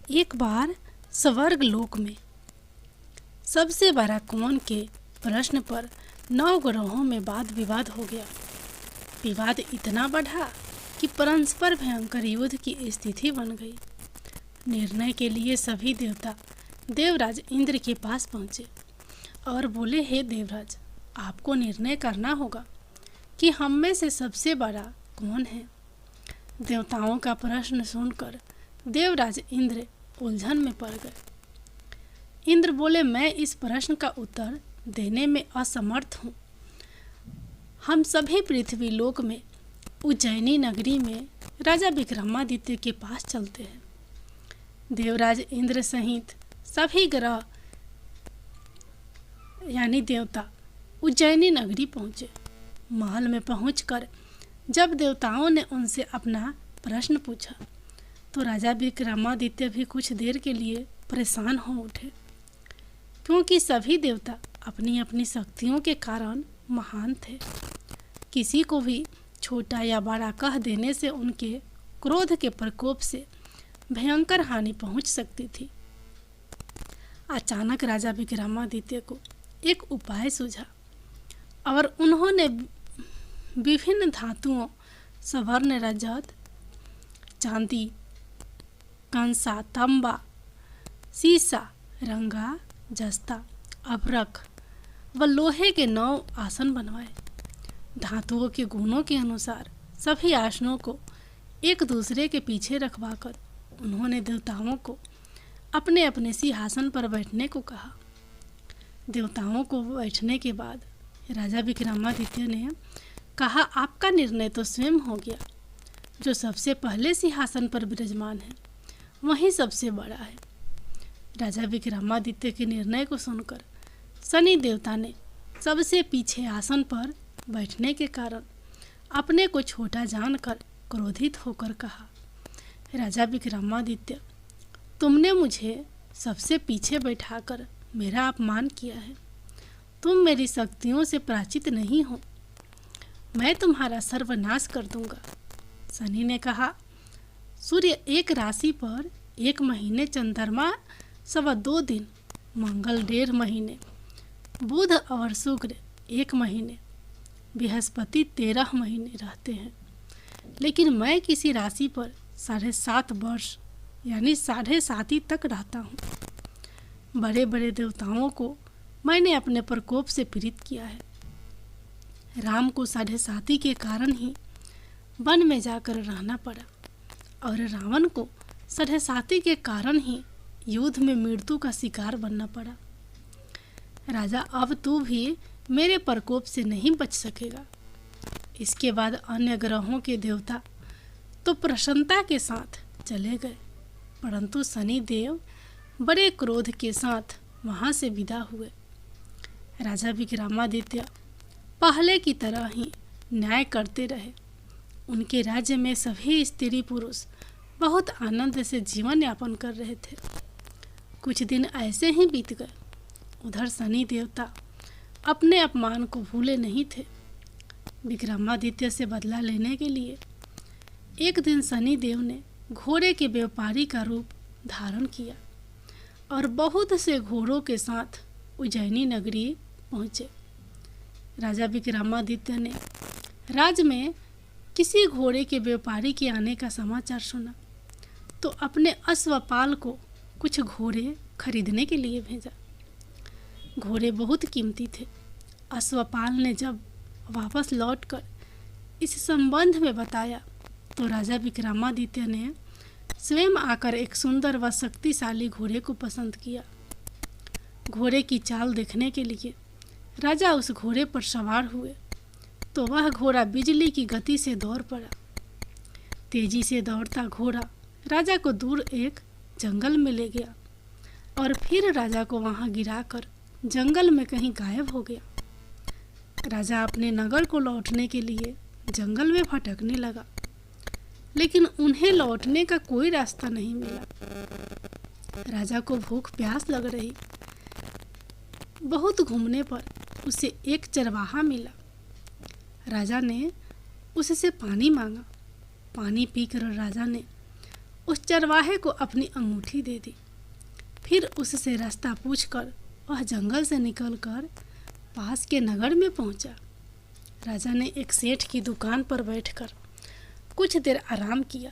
एक बार स्वर्ग लोक में सबसे बड़ा कौन के प्रश्न पर 9 ग्रहों में वाद विवाद हो गया। विवाद इतना बढ़ा कि परस्पर भयंकर युद्ध की स्थिति बन गई। निर्णय के लिए सभी देवता देवराज इंद्र के पास पहुँचे और बोले, हे देवराज, आपको निर्णय करना होगा कि हम में से सबसे बड़ा कौन है। देवताओं का प्रश्न सुनकर देवराज इंद्र उलझन में पड़ गए। इंद्र बोले, मैं इस प्रश्न का उत्तर देने में असमर्थ हूँ। हम सभी पृथ्वी लोक में उज्जैनी नगरी में राजा विक्रमादित्य के पास चलते हैं। देवराज इंद्र सहित सभी ग्रह यानी देवता उज्जैनी नगरी पहुँचे। महल में पहुंचकर जब देवताओं ने उनसे अपना प्रश्न पूछा तो राजा विक्रमादित्य भी कुछ देर के लिए परेशान हो उठे, क्योंकि सभी देवता अपनी अपनी शक्तियों के कारण महान थे। किसी को भी छोटा या बड़ा कह देने से उनके क्रोध के प्रकोप से भयंकर हानि पहुंच सकती थी। अचानक राजा विक्रमादित्य को एक उपाय सूझा और उन्होंने विभिन्न धातुओं स्वर्ण, रजत, चांदी, कंसा, तांबा, सीसा, रंगा, जस्ता, अभ्रक व लोहे के 9 आसन बनवाए। धातुओं के गुणों के अनुसार सभी आसनों को एक दूसरे के पीछे रखवाकर उन्होंने देवताओं को अपने अपने सिंहासन पर बैठने को कहा। देवताओं को बैठने के बाद राजा विक्रमादित्य ने कहा, आपका निर्णय तो स्वयं हो गया। जो सबसे पहले सिंहासन पर विराजमान है वही सबसे बड़ा है। राजा विक्रमादित्य के निर्णय को सुनकर शनि देवता ने सबसे पीछे आसन पर बैठने के कारण अपने को छोटा जानकर क्रोधित होकर कहा, राजा विक्रमादित्य, तुमने मुझे सबसे पीछे बैठाकर मेरा अपमान किया है। तुम मेरी शक्तियों से परिचित नहीं हो। मैं तुम्हारा सर्वनाश कर दूंगा। शनि ने कहा, सूर्य एक राशि पर 1 महीने, चंद्रमा 2.25 दिन, मंगल 1.5 महीने, बुध और शुक्र 1 महीने, बृहस्पति 13 महीने रहते हैं। लेकिन मैं किसी राशि पर 7.5 वर्ष यानी 7.5 तक रहता हूँ। बड़े बड़े देवताओं को मैंने अपने प्रकोप से पीड़ित किया है। राम को 7.5 के कारण ही वन में जाकर रहना पड़ा और रावण को 7.5 के कारण ही युद्ध में मृत्यु का शिकार बनना पड़ा। राजा, अब तू भी मेरे प्रकोप से नहीं बच सकेगा। इसके बाद अन्य ग्रहों के देवता तो प्रसन्नता के साथ चले गए, परंतु शनि देव बड़े क्रोध के साथ वहां से विदा हुए। राजा विक्रमादित्य पहले की तरह ही न्याय करते रहे। उनके राज्य में सभी स्त्री पुरुष बहुत आनंद से जीवन यापन कर रहे थे। कुछ दिन ऐसे ही बीत गए। उधर शनि देवता अपने अपमान को भूले नहीं थे। विक्रमादित्य से बदला लेने के लिए एक दिन शनि देव ने घोड़े के व्यापारी का रूप धारण किया और बहुत से घोड़ों के साथ उज्जैनी नगरी पहुँचे। राजा विक्रमादित्य ने राज्य में किसी घोड़े के व्यापारी के आने का समाचार सुना तो अपने अश्वपाल को कुछ घोड़े खरीदने के लिए भेजा। घोड़े बहुत कीमती थे। अश्वपाल ने जब वापस लौटकर इस संबंध में बताया तो राजा विक्रमादित्य ने स्वयं आकर एक सुंदर व शक्तिशाली घोड़े को पसंद किया। घोड़े की चाल देखने के लिए राजा उस घोड़े पर सवार हुए तो वह घोड़ा बिजली की गति से दौड़ पड़ा। तेजी से दौड़ता घोड़ा राजा को दूर एक जंगल में ले गया और फिर राजा को वहां गिराकर जंगल में कहीं गायब हो गया। राजा अपने नगर को लौटने के लिए जंगल में भटकने लगा, लेकिन उन्हें लौटने का कोई रास्ता नहीं मिला। राजा को भूख प्यास लग रही। बहुत घूमने पर उसे एक चरवाहा मिला। राजा ने उससे पानी मांगा। पानी पीकर राजा ने उस चरवाहे को अपनी अंगूठी दे दी। फिर उससे रास्ता पूछकर वह जंगल से निकलकर पास के नगर में पहुंचा। राजा ने एक सेठ की दुकान पर बैठकर कुछ देर आराम किया।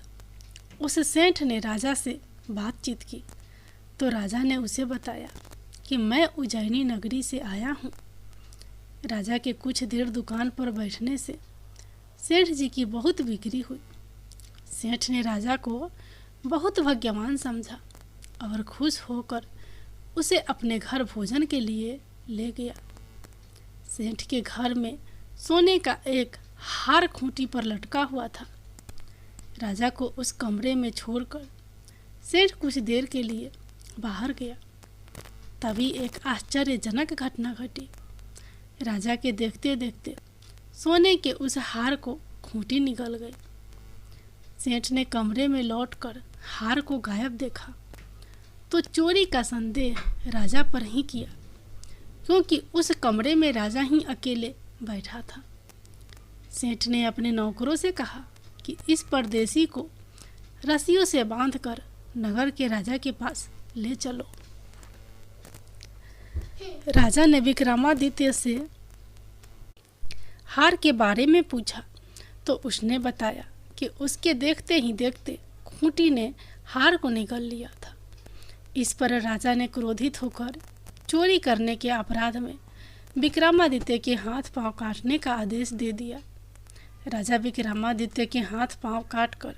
उस सेठ ने राजा से बातचीत की तो राजा ने उसे बताया कि मैं उज्जैनी नगरी से आया हूँ। राजा के कुछ देर दुकान पर बैठने से सेठ जी की बहुत बिक्री हुई। सेठ ने राजा को बहुत भाग्यवान समझा और खुश होकर उसे अपने घर भोजन के लिए ले गया। सेठ के घर में सोने का एक हार खूंटी पर लटका हुआ था। राजा को उस कमरे में छोड़कर सेठ कुछ देर के लिए बाहर गया। तभी एक आश्चर्यजनक घटना घटी। राजा के देखते देखते सोने के उस हार को खूंटी निकल गई। सेठ ने कमरे में लौटकर हार को गायब देखा तो चोरी का संदेह राजा पर ही किया, क्योंकि उस कमरे में राजा ही अकेले बैठा था। सेठ ने अपने नौकरों से कहा कि इस परदेसी को रस्सियों से बांधकर नगर के राजा के पास ले चलो। राजा ने विक्रमादित्य से हार के बारे में पूछा तो उसने बताया कि उसके देखते ही देखते खूंटी ने हार को निगल लिया था। इस पर राजा ने क्रोधित होकर चोरी करने के अपराध में विक्रमादित्य के हाथ पांव काटने का आदेश दे दिया। राजा विक्रमादित्य के हाथ पांव काटकर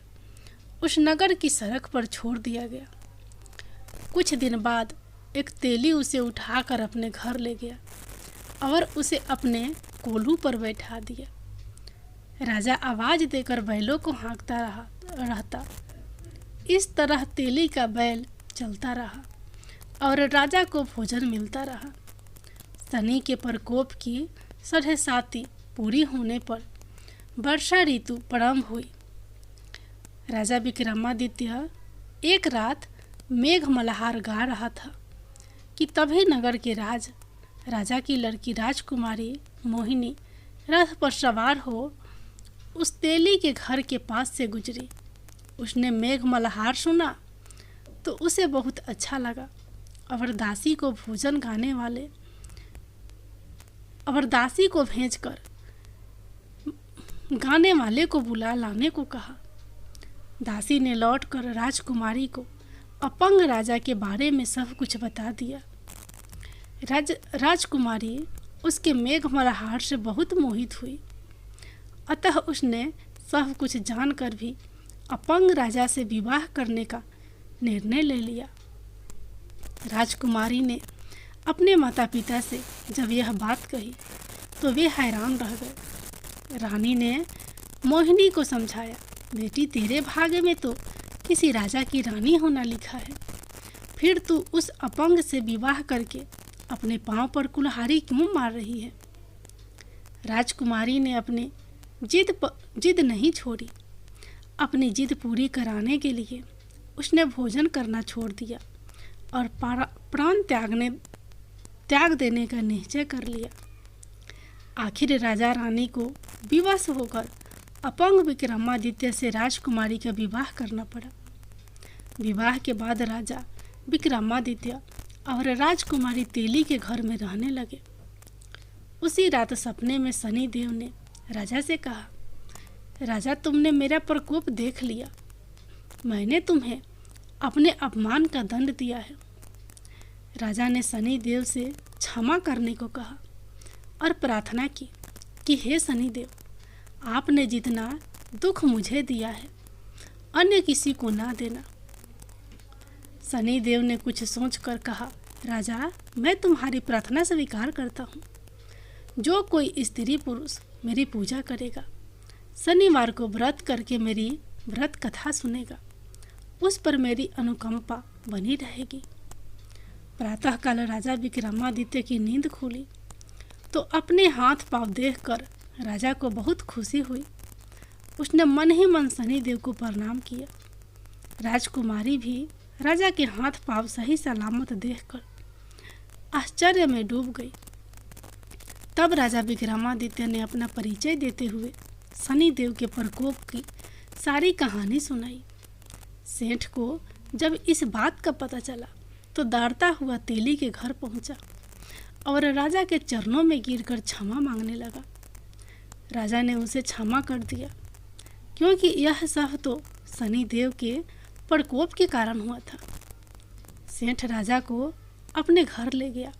उस नगर की सड़क पर छोड़ दिया गया। कुछ दिन बाद एक तेली उसे उठाकर अपने घर ले गया और उसे अपने कोल्हू पर बैठा दिया। राजा आवाज देकर बैलों को हाँकता रहता। इस तरह तेली का बैल चलता रहा और राजा को भोजन मिलता रहा। शनि के प्रकोप की 7.5 पूरी होने पर वर्षा ऋतु प्रारंभ हुई। राजा विक्रमादित्य एक रात मेघ मल्हार गा रहा था कि तभी नगर के राजा की लड़की राजकुमारी मोहिनी रथ पर सवार हो उस तेली के घर के पास से गुजरी। उसने मेघ मल्हार सुना तो उसे बहुत अच्छा लगा और दासी को भोजन भेजकर गाने वाले को बुला लाने को कहा। दासी ने लौटकर राजकुमारी को अपंग राजा के बारे में सब कुछ बता दिया। राजकुमारी उसके मेघ मल्हार से बहुत मोहित हुई, अतः उसने सब कुछ जानकर भी अपंग राजा से विवाह करने का निर्णय ले लिया। राजकुमारी ने अपने माता पिता से जब यह बात कही तो वे हैरान रह गए। रानी ने मोहिनी को समझाया, बेटी तेरे भाग्य में तो किसी राजा की रानी होना लिखा है, फिर तू उस अपंग से विवाह करके अपने पांव पर कुल्हाड़ी क्यों मार रही है। राजकुमारी ने अपनी जिद नहीं छोड़ी। अपनी जिद पूरी कराने के लिए उसने भोजन करना छोड़ दिया और प्राण त्याग देने का निश्चय कर लिया। आखिर राजा रानी को विवश होकर अपंग विक्रमादित्य से राजकुमारी का विवाह करना पड़ा। विवाह के बाद राजा विक्रमादित्य और राजकुमारी तेली के घर में रहने लगे। उसी रात सपने में शनि देव ने राजा से कहा, राजा तुमने मेरा प्रकोप देख लिया, मैंने तुम्हें अपने अपमान का दंड दिया है। राजा ने शनि देव से क्षमा करने को कहा और प्रार्थना की कि हे शनि देव, आपने जितना दुख मुझे दिया है अन्य किसी को ना देना। शनि देव ने कुछ सोचकर कहा, राजा मैं तुम्हारी प्रार्थना स्वीकार करता हूँ। जो कोई स्त्री पुरुष मेरी पूजा करेगा, शनिवार को व्रत करके मेरी व्रत कथा सुनेगा, उस पर मेरी अनुकंपा बनी रहेगी। प्रातःकाल राजा विक्रमादित्य की नींद खुली तो अपने हाथ पांव देखकर राजा को बहुत खुशी हुई। उसने मन ही मन शनिदेव को प्रणाम किया। राजकुमारी भी राजा के हाथ पांव सही सलामत देखकर आश्चर्य में डूब गई। तब राजा विक्रमादित्य ने अपना परिचय देते हुए शनिदेव के प्रकोप की सारी कहानी सुनाई। सेठ को जब इस बात का पता चला तो दौड़ता हुआ तेली के घर पहुंचा और राजा के चरणों में गिरकर क्षमा मांगने लगा। राजा ने उसे क्षमा कर दिया, क्योंकि यह सब तो शनिदेव के प्रकोप के कारण हुआ था। सेठ राजा को अपने घर ले गया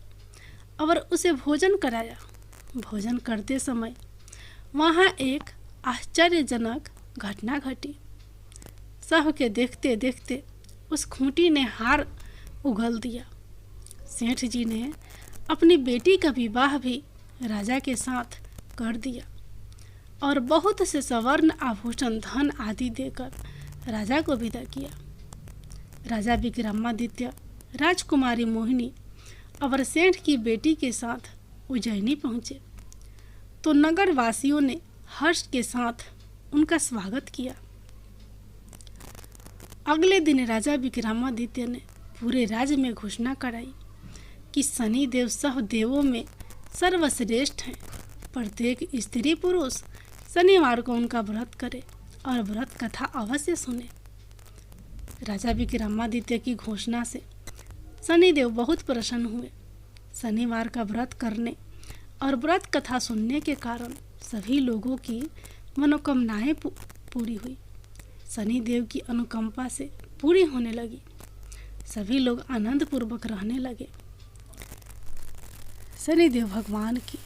और उसे भोजन कराया। भोजन करते समय वहाँ एक आश्चर्यजनक घटना घटी। सब के देखते देखते उस खूंटी ने हार उगल दिया। सेठ जी ने अपनी बेटी का विवाह भी राजा के साथ कर दिया और बहुत से स्वर्ण आभूषण धन आदि देकर राजा को विदा किया। राजा विक्रमादित्य राजकुमारी मोहिनी और सेठ की बेटी के साथ उज्जैनी पहुँचे तो नगर वासियों ने हर्ष के साथ उनका स्वागत किया। अगले दिन राजा विक्रमादित्य ने पूरे राज्य में घोषणा कराई कि शनिदेव सब देवों में सर्वश्रेष्ठ हैं। प्रत्येक स्त्री पुरुष शनिवार को उनका व्रत करे और व्रत कथा अवश्य सुने। राजा विक्रमादित्य की घोषणा से शनिदेव बहुत प्रसन्न हुए। शनिवार का व्रत करने और व्रत कथा सुनने के कारण सभी लोगों की मनोकामनाएं पूरी हुई। शनिदेव की अनुकंपा से पूरी होने लगी। सभी लोग आनंद पूर्वक रहने लगे। शनिदेव भगवान की